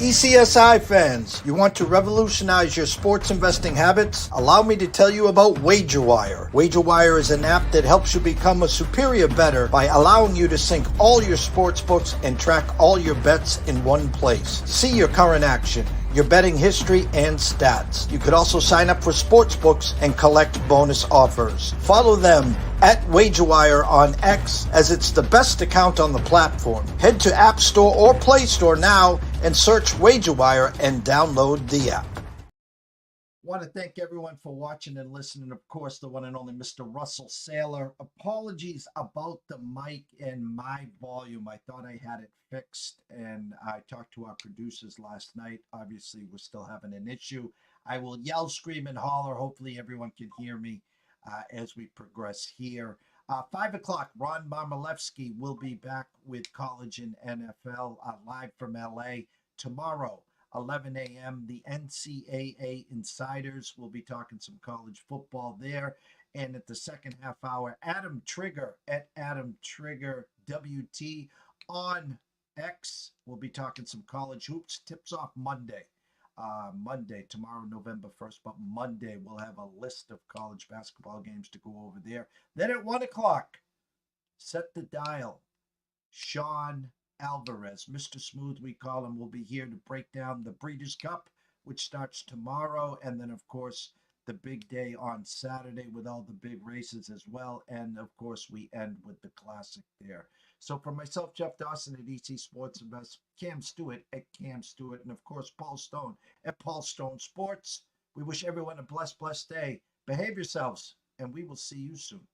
Speaker 1: ECSI fans, you want to revolutionize your sports investing habits? Allow me to tell you about WagerWire. WagerWire is an app that helps you become a superior bettor by allowing you to sync all your sports books and track all your bets in one place. See your current action, your betting history, and stats. You could also sign up for sports books and collect bonus offers. Follow them at WagerWire on X, as it's the best account on the platform. Head to App Store or Play Store now and search WagerWire and download the app. Want to thank everyone for watching and listening. Of course, the one and only Mr. Russell Saylor. Apologies about the mic and my volume. I thought I had it fixed, and I talked to our producers last night. Obviously, we're still having an issue. I will yell, scream, and holler. Hopefully, everyone can hear me as we progress here. 5 o'clock, Ron Marmolewski will be back with College and NFL live from LA tomorrow. 11 a.m. The NCAA Insiders will be talking some college football there. And at the second half hour, Adam Trigger at Adam Trigger WT on X. We'll be talking some college hoops. Tips off Monday. Tomorrow, November 1st, but Monday we'll have a list of college basketball games to go over there. Then at 1 o'clock, set the dial. Sean Alvarez, Mr. Smooth, we call him, will be here to break down the Breeders' Cup, which starts tomorrow. And then, of course, the big day on Saturday with all the big races as well. And, of course, we end with the Classic there. So for myself, Jeff Dawson at EC Sports Invest, Cam Stewart at Cam Stewart, and, of course, Paul Stone at Paul Stone Sports, we wish everyone a blessed day. Behave yourselves. and we will see you soon.